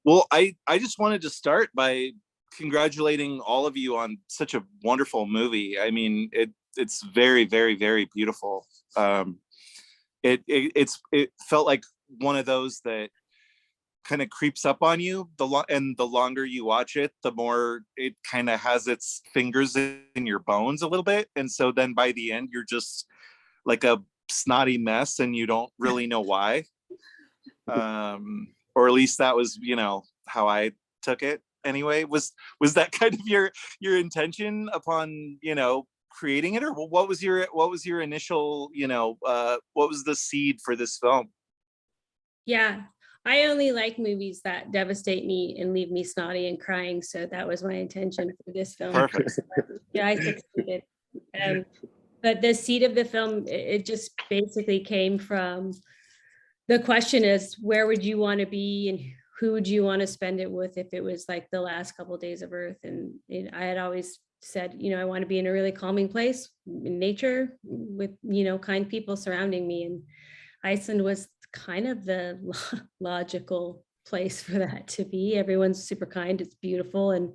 Well, I just wanted to start by congratulating all of you on such a wonderful movie. I mean, it's very, very, very beautiful. Um, it felt like one of those that kind of creeps up on you. And the longer you watch it, the more it kind of has its fingers in your bones a little bit. And so then by the end, you're just like a snotty mess, and you don't really know why. Or at least that was, how I took it. Anyway, was that kind of your intention upon creating it, or what was your initial, what was the seed for this film? Yeah, I only like movies that devastate me and leave me snotty and crying. So that was my intention for this film. Perfect. Yeah, I succeeded. Um, but the seed of the film, it just basically came from the question is, where would you want to be and who would you want to spend it with if it was like the last couple of days of Earth? And I had always said, I want to be in a really calming place in nature with, kind people surrounding me. And Iceland was kind of the logical place for that to be. Everyone's super kind. It's beautiful and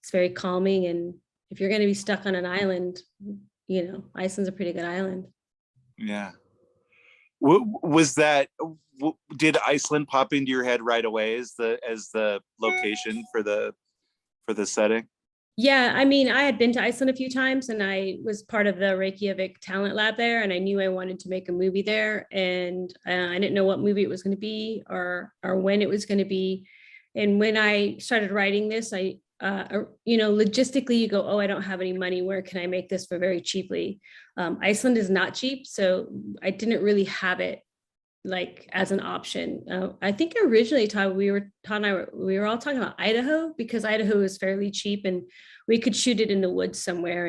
it's very calming. And if you're going to be stuck on an island, Iceland's a pretty good island. Yeah. Was that? Did Iceland pop into your head right away as the location for the setting? Yeah, I mean, I had been to Iceland a few times and I was part of the Reykjavik talent lab there, and I knew I wanted to make a movie there, and I didn't know what movie it was going to be or when it was going to be. And when I started writing this, logistically you go, oh, I don't have any money. Where can I make this for very cheaply? Iceland is not cheap. So I didn't really have it like as an option. I think originally Todd and I were all talking about Idaho, because Idaho is fairly cheap and we could shoot it in the woods somewhere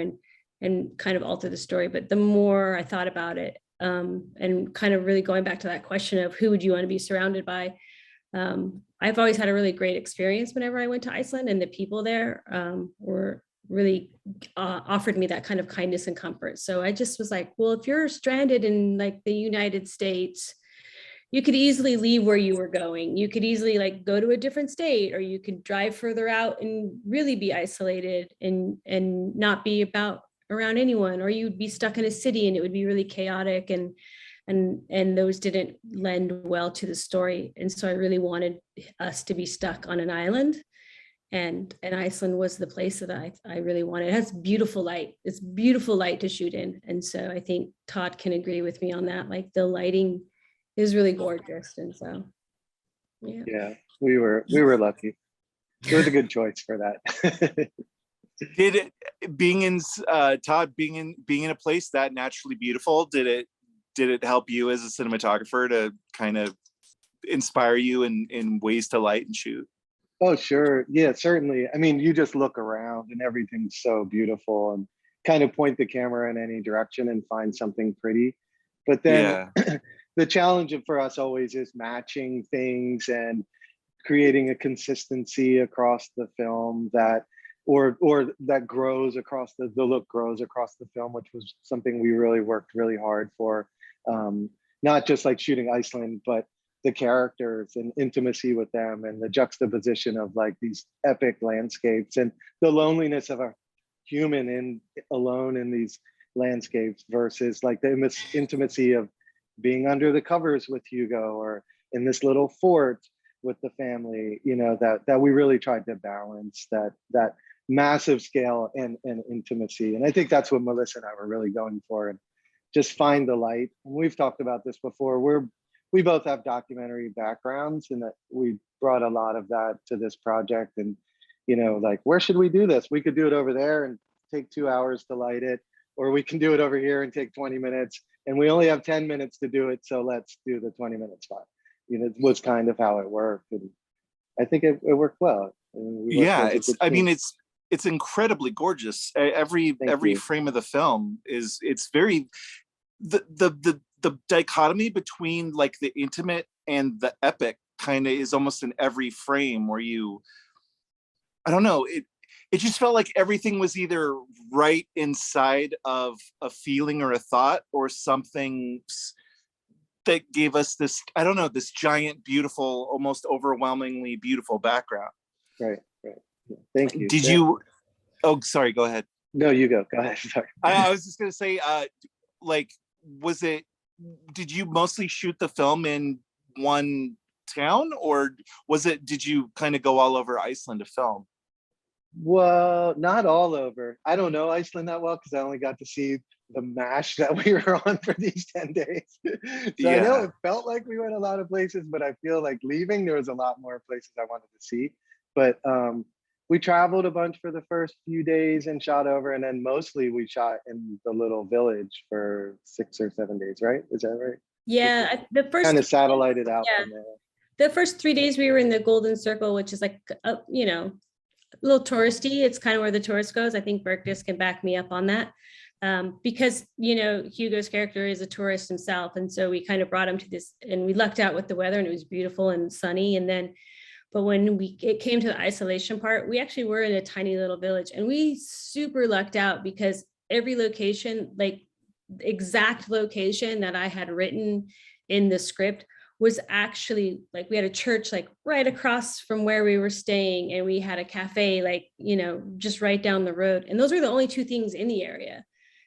and kind of alter the story. But the more I thought about it, and kind of really going back to that question of who would you want to be surrounded by, I've always had a really great experience whenever I went to Iceland, and the people there were really offered me that kind of kindness and comfort. So I just was like, well, if you're stranded in like the United States, you could easily leave where you were going. You could easily like go to a different state, or you could drive further out and really be isolated and not be around anyone, or you'd be stuck in a city and it would be really chaotic, and those didn't lend well to the story. And so I really wanted us to be stuck on an island, and Iceland was the place that I really wanted. It has beautiful light. It's beautiful light to shoot in. And so I think Todd can agree with me on that. Like the lighting is really gorgeous. And so, yeah, we were lucky. It was a good choice for that. Did it being in Todd being in a place that naturally beautiful, did it help you as a cinematographer to kind of inspire you in ways to light and shoot? Oh, sure. Yeah, certainly. I mean, you just look around and everything's so beautiful, and kind of point the camera in any direction and find something pretty. But then the challenge for us always is matching things and creating a consistency across the film that or that grows across the look grows across the film, which was something we really worked really hard for. Not just like shooting Iceland, but the characters and intimacy with them, and the juxtaposition of like these epic landscapes and the loneliness of a human alone in these landscapes versus like the intimacy of being under the covers with Hugo, or in this little fort with the family, that we really tried to balance that massive scale and intimacy. And I think that's what Melissa and I were really going for, and just find the light. And we've talked about this before. We both have documentary backgrounds, and that we brought a lot of that to this project. And, like, where should we do this? We could do it over there and take 2 hours to light it, or we can do it over here and take 20 minutes. And we only have 10 minutes to do it, so let's do the 20-minute spot. It was kind of how it worked. And I think it worked well. It's incredibly gorgeous. Every frame of the film it's very, the dichotomy between like the intimate and the epic kind of is almost in every frame, where I don't know, it just felt like everything was either right inside of a feeling or a thought, or something that gave us this, I don't know, this giant, beautiful, almost overwhelmingly beautiful background. Right. Yeah. Thank you. Did you, oh, sorry, go ahead. No, you go ahead. Sorry. I was just going to say, like, did you mostly shoot the film in one town, or did you kind of go all over Iceland to film? Well, not all over. I don't know Iceland that well because I only got to see the MASH that we were on for these 10 days. So I know it felt like we went a lot of places, but I feel like leaving, there was a lot more places I wanted to see. But we traveled a bunch for the first few days and shot over, and then mostly we shot in the little village for 6 or 7 days, right? Is that right? Yeah, the first kind of satellited out yeah. from there. The first 3 days we were in the Golden Circle, which is like, you know, a little touristy. It's kind of where the tourist goes. I think Berkdis can back me up on that. Because, you know, Hugo's character is a tourist himself. And so we kind of brought him to this, and we lucked out with the weather, and it was beautiful and sunny. And then, but when it came to the isolation part, we actually were in a tiny little village, and we super lucked out because every location, like exact location that I had written in the script, was actually like, we had a church like right across from where we were staying, and we had a cafe like, you know, just right down the road. And those were the only two things in the area.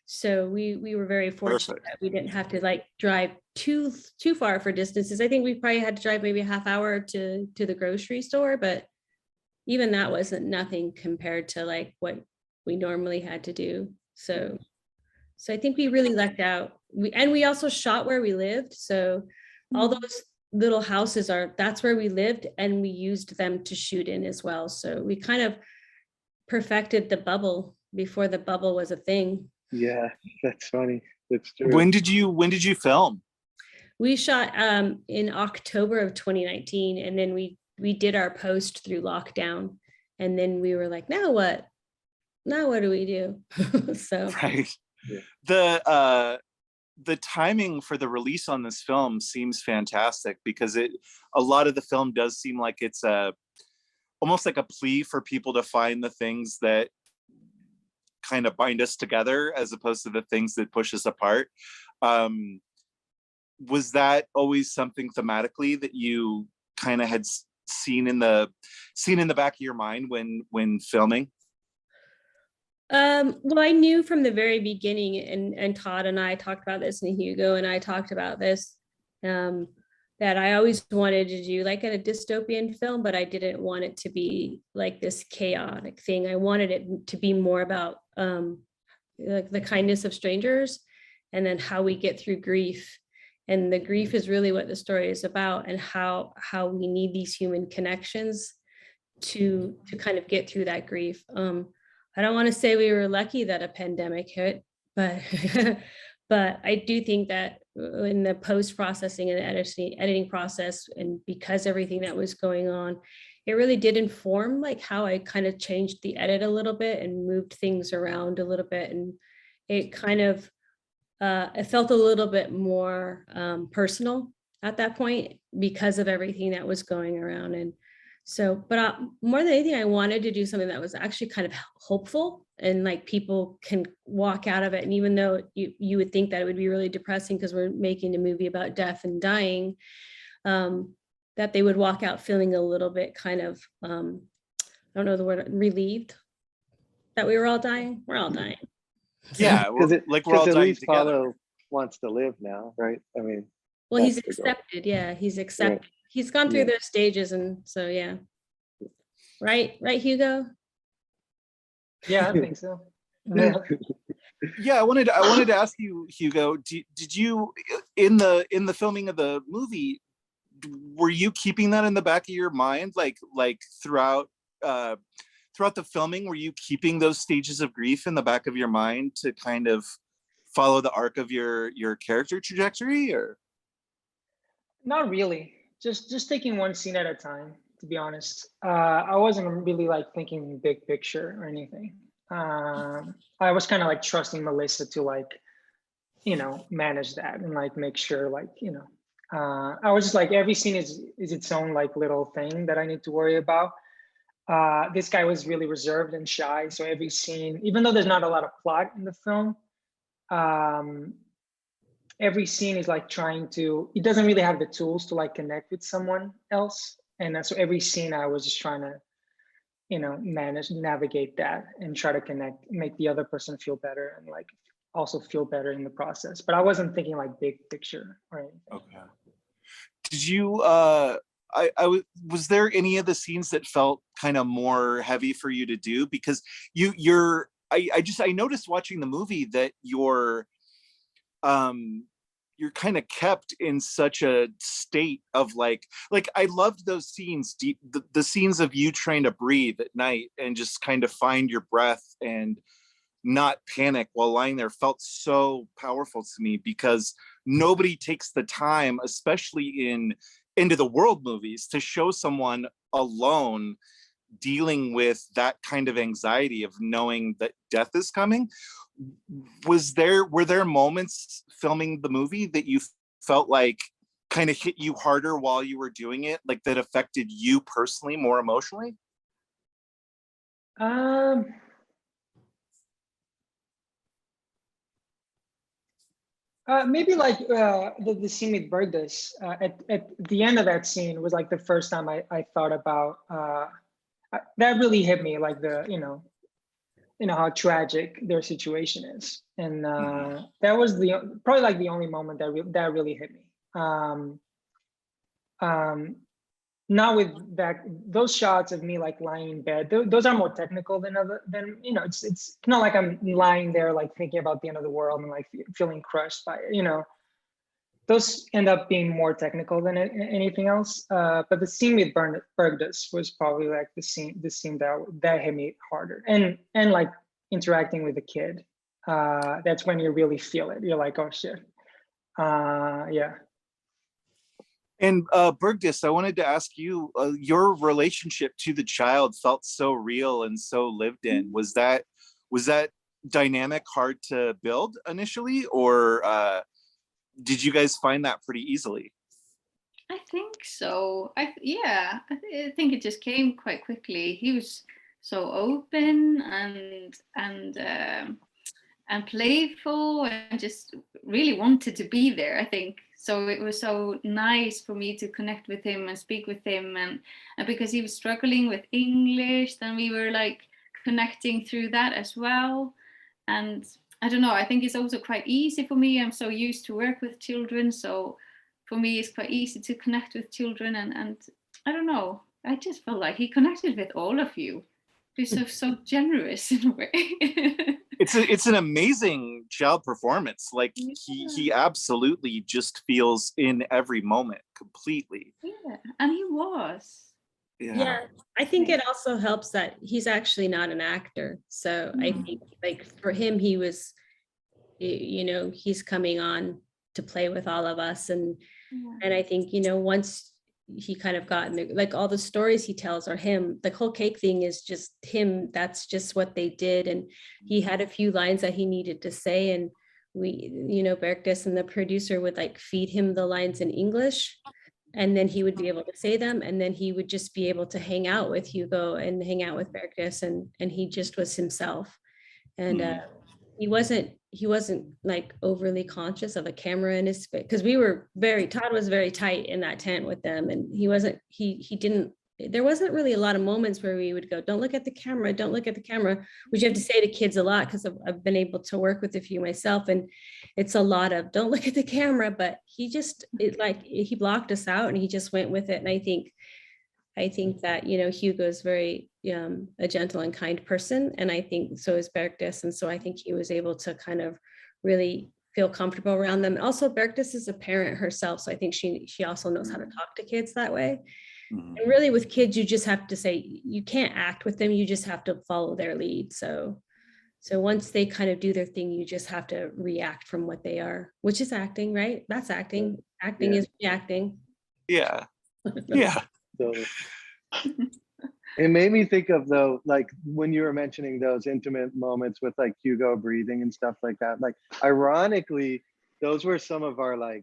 So we were very fortunate that we didn't have to like drive too far for distances. I think we probably had to drive maybe a half hour to the grocery store, but even that wasn't nothing compared to like what we normally had to do. So I think we really lucked out. We also shot where we lived. So all those little houses that's where we lived, and we used them to shoot in as well. So we kind of perfected the bubble before the bubble was a thing. Yeah, that's funny. That's true. When did you film? We shot in October of 2019, and then we did our post through lockdown, and then we were like, now what do we do? So right. Yeah. The timing for the release on this film seems fantastic, because a lot of the film does seem like it's almost like a plea for people to find the things that kind of bind us together as opposed to the things that push us apart. Was that always something thematically that you kind of had seen in the back of your mind when filming? Well, I knew from the very beginning, and Todd and I talked about this, and Hugo and I talked about this, that I always wanted to do like a dystopian film, but I didn't want it to be like this chaotic thing. I wanted it to be more about like the kindness of strangers, and then how we get through grief. And the grief is really what the story is about, and how we need these human connections to kind of get through that grief. I don't want to say we were lucky that a pandemic hit, but but I do think that in the post-processing and editing process, and because everything that was going on, it really did inform like how I kind of changed the edit a little bit and moved things around a little bit. And it kind of, it felt a little bit more personal at that point because of everything that was going around. And so, but more than anything, I wanted to do something that was actually kind of hopeful, and like people can walk out of it. And even though you would think that it would be really depressing because we're making a movie about death and dying, that they would walk out feeling a little bit kind of, I don't know the word, relieved that we were all dying. We're all dying. Yeah, we're all dying together. Paulo wants to live now, right? I mean, well, he's accepted. Yeah, he's accepted. Right. He's gone through those stages, and so yeah. Right, Hugo? Yeah, I think so. Yeah, I wanted to ask you, Hugo, did you in the filming of the movie, were you keeping that in the back of your mind, like throughout the filming? Were you keeping those stages of grief in the back of your mind to kind of follow the arc of your character trajectory, or? Not really. Just taking one scene at a time, to be honest. I wasn't really like thinking big picture or anything. I was kind of like trusting Melissa to like, manage that and like make sure like, I was just like, every scene is its own like little thing that I need to worry about. This guy was really reserved and shy. So every scene, even though there's not a lot of plot in the film, every scene is like trying to, it doesn't really have the tools to like connect with someone else. And so every scene I was just trying to, manage, navigate that and try to connect, make the other person feel better and like also feel better in the process. But I wasn't thinking like big picture or anything. Okay. Did you, was there any of the scenes that felt kind of more heavy for you to do? Because I noticed watching the movie that you're kind of kept in such a state of like I loved those scenes, the scenes of you trying to breathe at night and just kind of find your breath and not panic while lying there felt so powerful to me, because nobody takes the time, especially in end of the world movies, to show someone alone dealing with that kind of anxiety of knowing that death is coming. Were there moments filming the movie that you felt like kind of hit you harder while you were doing it, like that affected you personally more emotionally? Maybe like the scene with Burgess at the end of that scene was like the first time I thought about that really hit me, like how tragic their situation is, and that was probably like the only moment that really hit me. Not with that, those shots of me like lying in bed, those are more technical than it's not like I'm lying there like thinking about the end of the world and like feeling crushed by it, those end up being more technical than anything else. But the scene with Burgess was probably like the scene that hit me harder, and like interacting with the kid, that's when you really feel it. You're like, oh shit. Yeah. And Burgess, I wanted to ask you, your relationship to the child felt so real and so lived in. Was that dynamic hard to build initially, or did you guys find that pretty easily? I think so. I think it just came quite quickly. He was so open and playful and just really wanted to be there, I think. So it was so nice for me to connect with him and speak with him, and because he was struggling with English, then we were like connecting through that as well. And I don't know, I think it's also quite easy for me. I'm so used to work with children, so for me it's quite easy to connect with children, and I don't know, I just felt like he connected with all of you. He's so generous in a way. It's an amazing child performance. Like he absolutely just feels in every moment completely. Yeah, and he was. Yeah, I think it also helps that he's actually not an actor. So I think like for him, he was, he's coming on to play with all of us. And I think, once he kind of got like all the stories he tells are him, the whole cake thing is just him. That's just what they did. And he had a few lines that he needed to say. And we, Bergdis and the producer would like feed him the lines in English. And then he would be able to say them. And then he would just be able to hang out with Hugo and hang out with Bergdis. And he just was himself. And he wasn't like overly conscious of a camera in his space, because Todd was very tight in that tent with them, and there wasn't really a lot of moments where we would go, don't look at the camera, which you have to say to kids a lot, because I've been able to work with a few myself, and it's a lot of don't look at the camera, but he blocked us out and he just went with it. And I think that, Hugo is very a gentle and kind person. And I think so is Bergdis. And so I think he was able to kind of really feel comfortable around them. Also, Bergdis is a parent herself. So I think she also knows how to talk to kids that way. And really with kids, you just have to say, you can't act with them. You just have to follow their lead. So once they kind of do their thing, you just have to react from what they are, which is acting, right? That's acting. Acting is reacting. Yeah. Yeah. So it made me think of, though, like when you were mentioning those intimate moments with like Hugo breathing and stuff like that, like ironically, those were some of our I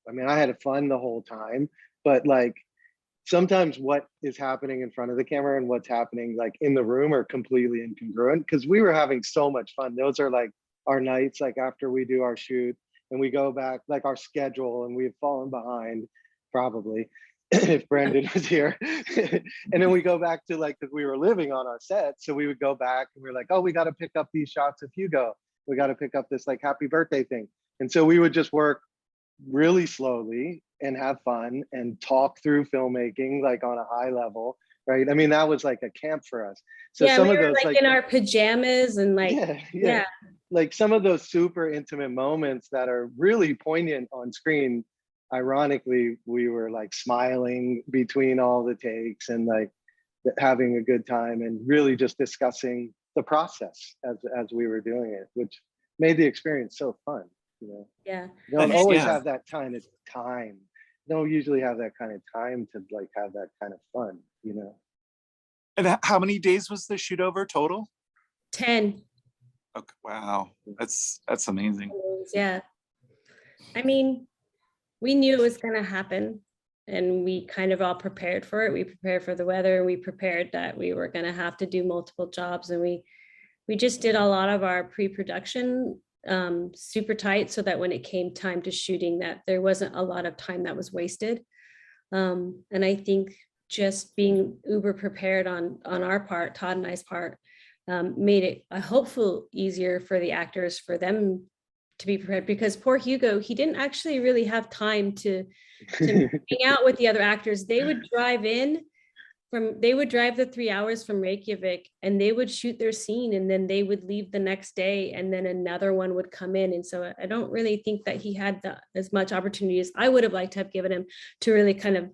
had fun the whole time, but like sometimes what is happening in front of the camera and what's happening like in the room are completely incongruent, because we were having so much fun. Those are like our nights, like after we do our shoot and we go back, like our schedule, and we've fallen behind probably if Brendan was here. And then we go back to like, because we were living on our set, so we would go back and we were like, oh, we got to pick up these shots of Hugo, we got to pick up this like happy birthday thing. And so we would just work really slowly and have fun and talk through filmmaking like on a high level, right? I mean, that was like a camp for us. So yeah, some we of were those like in our pajamas and like yeah, like some of those super intimate moments that are really poignant on screen, ironically we were like smiling between all the takes and like having a good time and really just discussing the process as we were doing it, which made the experience so fun, you know. Yeah, You don't always have that kind of time. You don't usually have that kind of time to like have that kind of fun, you know. And how many days was the shoot over total? 10. Okay, wow, that's amazing. Yeah, I mean, we knew it was going to happen, and we kind of all prepared for it. We prepared for the weather. We prepared that we were going to have to do multiple jobs, and we just did a lot of our pre-production super tight, so that when it came time to shooting, that there wasn't a lot of time that was wasted. And I think just being uber prepared on our part, Todd and I's part, made it a hopeful easier for the actors, for them to be prepared, because poor Hugo, he didn't actually really have time to hang out with the other actors. They would drive the 3 hours from Reykjavik, and they would shoot their scene, and then they would leave the next day, and then another one would come in. And so I don't really think that he had as much opportunity as I would have liked to have given him to really kind of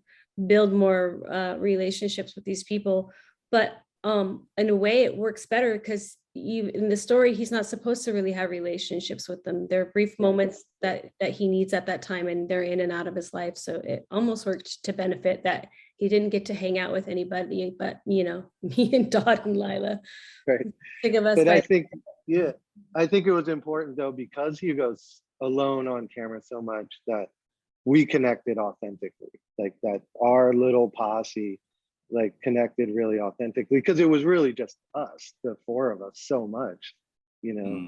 build more relationships with these people. But in a way it works better, because in the story he's not supposed to really have relationships with them. They're brief moments that he needs at that time, and they're in and out of his life. So it almost worked to benefit that he didn't get to hang out with anybody but, you know, me and Todd and Lila. Right. Think of us. But I think it was important though, because Hugo's alone on camera so much, that we connected authentically, like that our little posse like connected really authentically, because it was really just us, the four of us, so much, you know.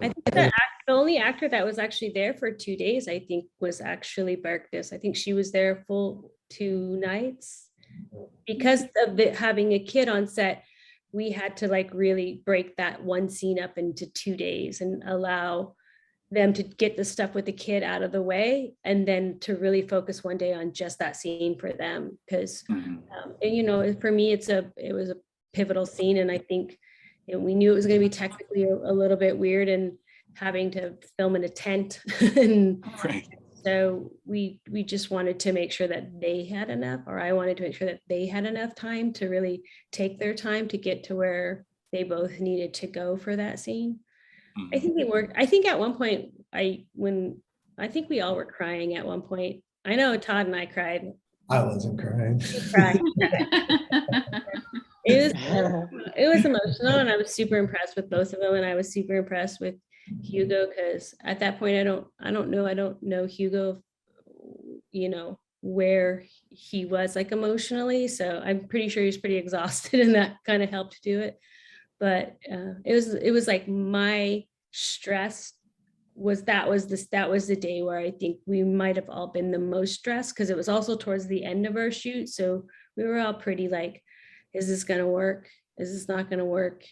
I think the only actor that was actually there for 2 days, I think, was actually Bergdis. I think she was there full 2 nights. Because of having a kid on set, we had to like really break that one scene up into 2 days and allow them to get the stuff with the kid out of the way, and then to really focus one day on just that scene for them. Because and, you know, for me it was a pivotal scene, and I think, you know, we knew it was going to be technically a little bit weird and having to film in a tent. And right. So we just wanted to make sure that they had enough, or I wanted to make sure that they had enough time to really take their time to get to where they both needed to go for that scene. I think it worked. I think at one point, I think we all were crying at one point. I know Todd and I cried. I wasn't crying. It was emotional, and I was super impressed with both of them, and I was super impressed with Hugo, because at that point I don't know Hugo, you know, where he was like emotionally. So I'm pretty sure he's pretty exhausted, and that kind of helped do it. But it was like my stress was the day where I think we might have all been the most stressed, because it was also towards the end of our shoot. So we were all pretty like, is this gonna work? Is this not gonna work?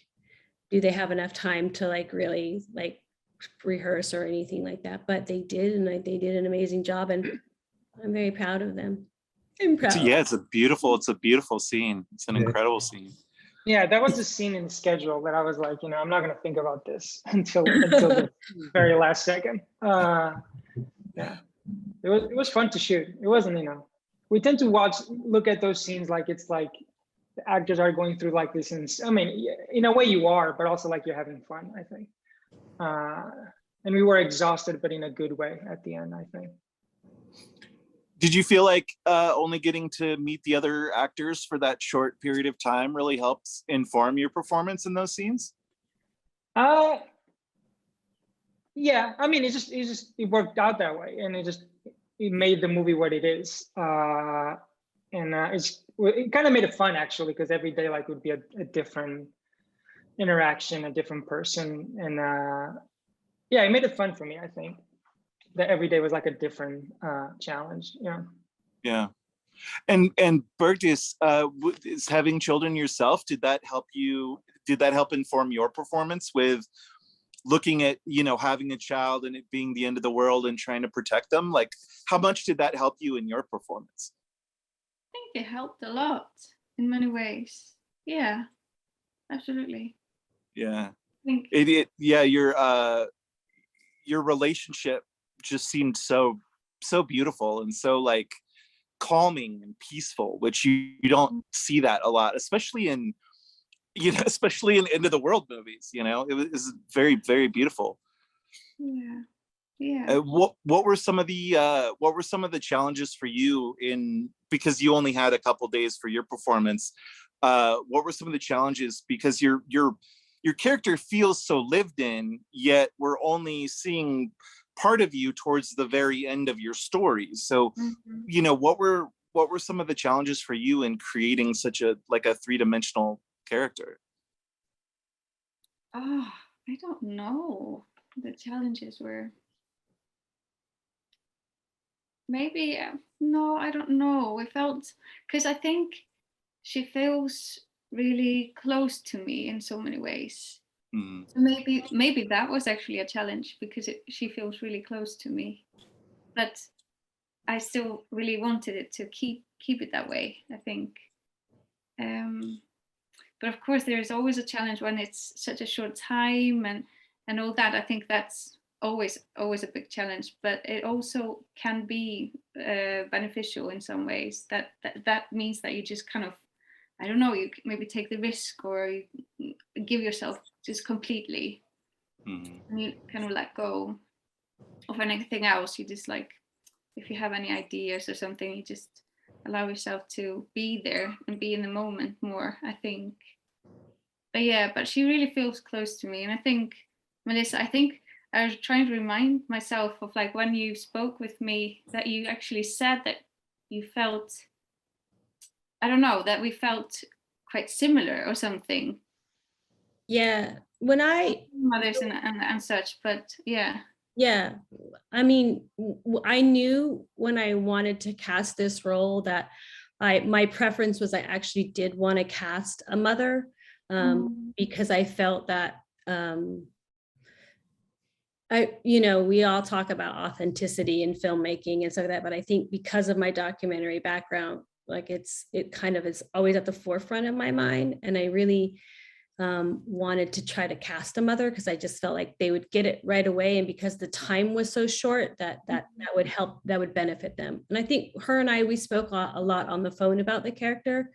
Do they have enough time to like really like rehearse or anything like that? But they did, and they did an amazing job, and I'm very proud of them. I'm proud. It's a beautiful scene. It's an incredible scene. Yeah, that was the scene in the schedule that I was like, you know, I'm not gonna think about this until the very last second. Yeah, it was fun to shoot. It wasn't, you know, we tend to look at those scenes like it's like the actors are going through like this, and I mean, in a way you are, but also like you're having fun, I think. And we were exhausted, but in a good way at the end, I think. Did you feel like only getting to meet the other actors for that short period of time really helps inform your performance in those scenes? Yeah, I mean, it worked out that way, and it made the movie what it is. It kind of made it fun, actually, because every day like would be a different interaction, a different person, and yeah, it made it fun for me. I think that every day was like a different challenge. Yeah. Yeah. And Bergdis, is having children yourself, did that help inform your performance with looking at, having a child and it being the end of the world and trying to protect them? Like, how much did that help you in your performance? I think it helped a lot in many ways. Yeah, absolutely. Yeah. I think your relationship just seemed so beautiful and so like calming and peaceful, which you don't see that a lot, especially in end of the world movies. It was very, very beautiful. Yeah. What were some of the challenges for you, because you only had a couple days for your performance? What were some of the challenges, because your character feels so lived in, yet we're only seeing part of you towards the very end of your stories. So, what were some of the challenges for you in creating such a three-dimensional character? Oh, I don't know. The challenges were maybe no, I don't know. We felt, because I think she feels really close to me in so many ways. So maybe that was actually a challenge, because she feels really close to me, but I still really wanted it to keep it that way, I think. But of course, there is always a challenge when it's such a short time and all that. I think that's always a big challenge, but it also can be beneficial in some ways. That means that you just kind of, I don't know, you maybe take the risk, or you give yourself just completely, and you kind of let go of anything else. You just, like, if you have any ideas or something, you just allow yourself to be there and be in the moment more, I think. But yeah, but she really feels close to me. And I think, Melissa, I was trying to remind myself of, like, when you spoke with me, that you actually said that you felt, I don't know, that we felt quite similar or something. Yeah, when Mothers and such, but yeah. Yeah, I mean, I knew when I wanted to cast this role that my preference was, I actually did want to cast a mother, because I felt that we all talk about authenticity in filmmaking and stuff like that, but I think because of my documentary background, like it kind of is always at the forefront of my mind, and I really wanted to try to cast a mother, because I just felt like they would get it right away, and because the time was so short, that would help, that would benefit them. And I think her and we spoke a lot on the phone about the character,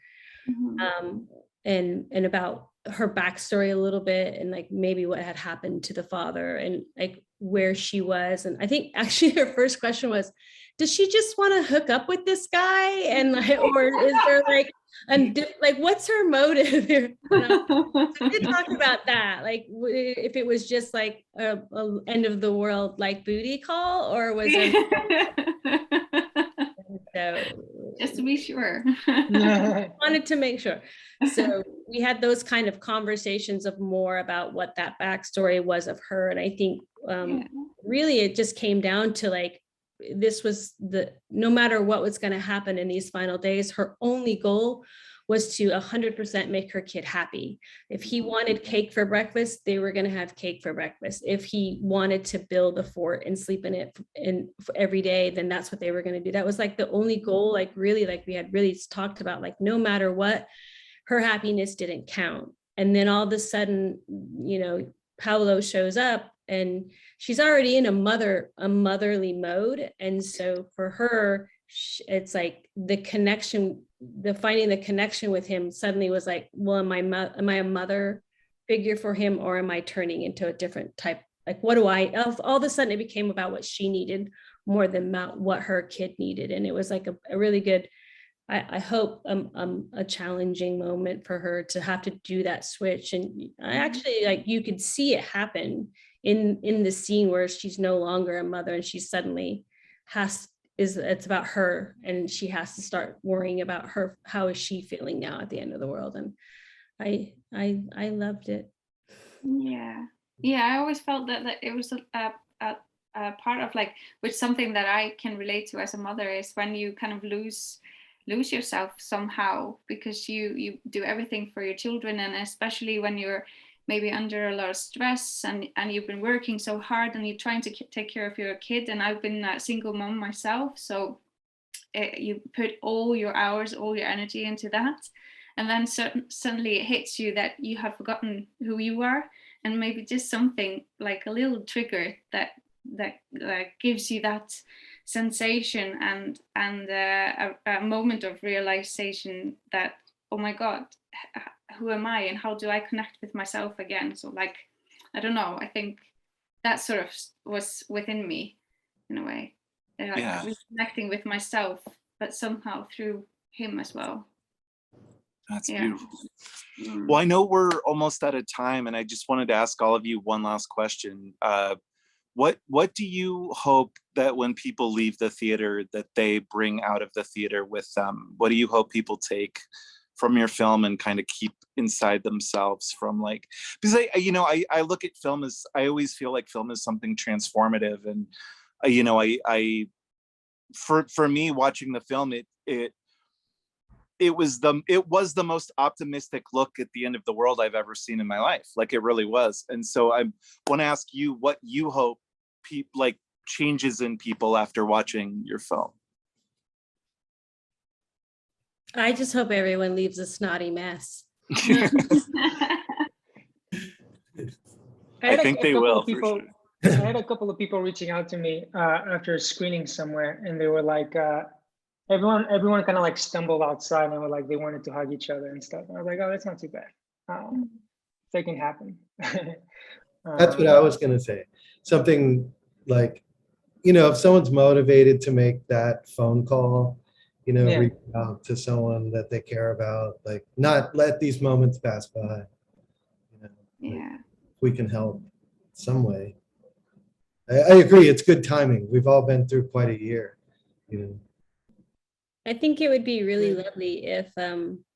and about her backstory a little bit, and like maybe what had happened to the father, and like where she was. And I think actually her first question was, does she just want to hook up with this guy, and like, or is there like, and like, what's her motive here? So we did talk about that, like if it was just like a end of the world like booty call, or was it so just to be sure. wanted to make sure. So we had those kind of conversations of more about what that backstory was of her. And I think really it just came down to, like, this was no matter what was going to happen in these final days, her only goal was to 100% make her kid happy. If he wanted cake for breakfast, they were going to have cake for breakfast. If he wanted to build a fort and sleep in it every day, then that's what they were going to do. That was like the only goal, like really, like we had really talked about, like no matter what, her happiness didn't count. And then all of a sudden, Paolo shows up, and she's already in a motherly mode. And so for her, it's like finding the connection with him suddenly was like, well, am I a mother figure for him, or am I turning into a different type? Like, what do all of a sudden it became about what she needed more than about what her kid needed. And it was like a really good, I hope a challenging moment for her to have to do that switch. And I actually, like, you could see it happen in the scene where she's no longer a mother, and she suddenly it's about her, and she has to start worrying about her. How is she feeling now at the end of the world? And I loved it. Yeah, Yeah, I always felt that it was a part of like, which something that I can relate to as a mother is when you kind of lose yourself somehow because you do everything for your children, and especially when you're maybe under a lot of stress and you've been working so hard and you're trying to take care of your kid. And I've been a single mom myself, so you put all your hours, all your energy into that, and then suddenly it hits you that you have forgotten who you are, and maybe just something like a little trigger that gives you that sensation and a moment of realization that, oh my God, who am I and how do I connect with myself again? So like, I don't know, I think that sort of was within me in a way. Like reconnecting with myself, but somehow through him as well. That's beautiful. Well, I know we're almost out of time, and I just wanted to ask all of you one last question. What do you hope that when people leave the theater that they bring out of the theater with them? What do you hope people take from your film and kind of keep inside themselves from, like, because I look at film as, I always feel like film is something transformative, and for me watching the film, it was the most optimistic look at the end of the world I've ever seen in my life. Like, it really was. And so I want to ask you what you hope like changes in people after watching your film. I just hope everyone leaves a snotty mess. I think they will. For sure. I had a couple of people reaching out to me after screening somewhere, and they were like, everyone kind of like stumbled outside and were like, they wanted to hug each other and stuff. And I was like, oh, that's not too bad. That can happen. That's what I was going to say. Something like, if someone's motivated to make that phone call, reach out to someone that they care about, like, not let these moments pass by. Like, we can help some way. I agree. It's good timing. We've all been through quite a year, I think it would be really lovely if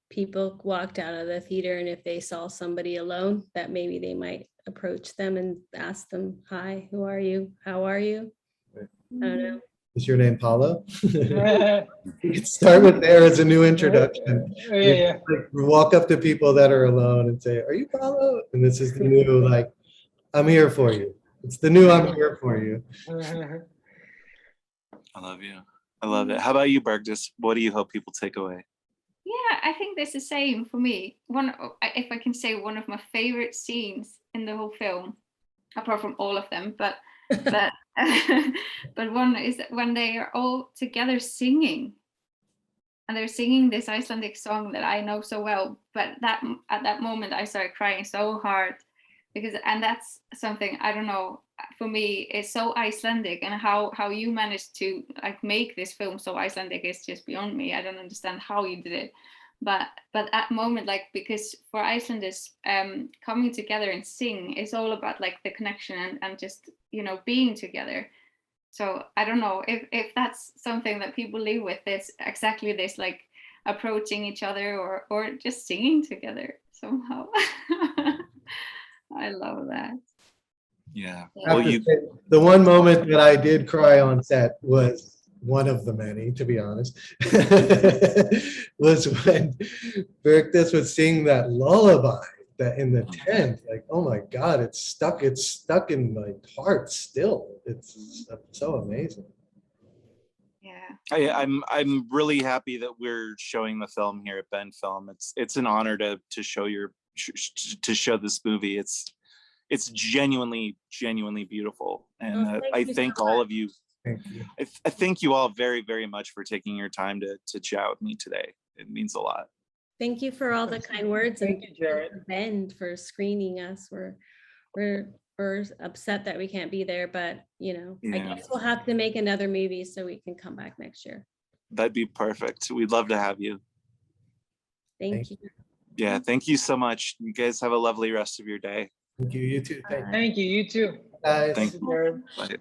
people walked out of the theater and if they saw somebody alone, that maybe they might approach them and ask them, hi, who are you? How are you? Right. I don't know. Is your name Paulo? You can start with there as a new introduction. Yeah. Like, walk up to people that are alone and say, are you Paulo? And this is the new, like, I'm here for you. It's the new I'm here for you. I love you. I love it. How about you, Bergdis? What do you hope people take away? Yeah, I think that's the same for me. If I can say, one of my favorite scenes in the whole film, apart from all of them, but one is when they are all together singing, and they're singing this Icelandic song that I know so well. But at that moment, I started crying so hard and that's something, I don't know, for me, it's so Icelandic, and how you managed to like make this film so Icelandic is just beyond me. I don't understand how you did it, but at moment, like, because for Icelanders, coming together and sing is all about like the connection and just being together. So I don't know if that's something that people live with, this exactly this, like approaching each other or just singing together somehow. I love that. Yeah. Well, the one moment that I did cry on set was one of the many, to be honest, was when Bergdis was singing that lullaby that in the tent. Like, oh my God, it's stuck in my heart still. It's so amazing. Yeah. I'm really happy that we're showing the film here at Ben Film. It's an honor to show this movie. It's genuinely beautiful, and I thank all of you. Thank you. I thank you all very, very much for taking your time to chat with me today. It means a lot. Thank you for all the kind words, Thank and you, Jared. Ben for screening us. We're upset that we can't be there, but I guess we'll have to make another movie so we can come back next year. That'd be perfect. We'd love to have you. Thank you. Yeah, thank you so much. You guys have a lovely rest of your day. Thank you. You too. Thank you. You too. Guys. Thank you. Jared. Bye.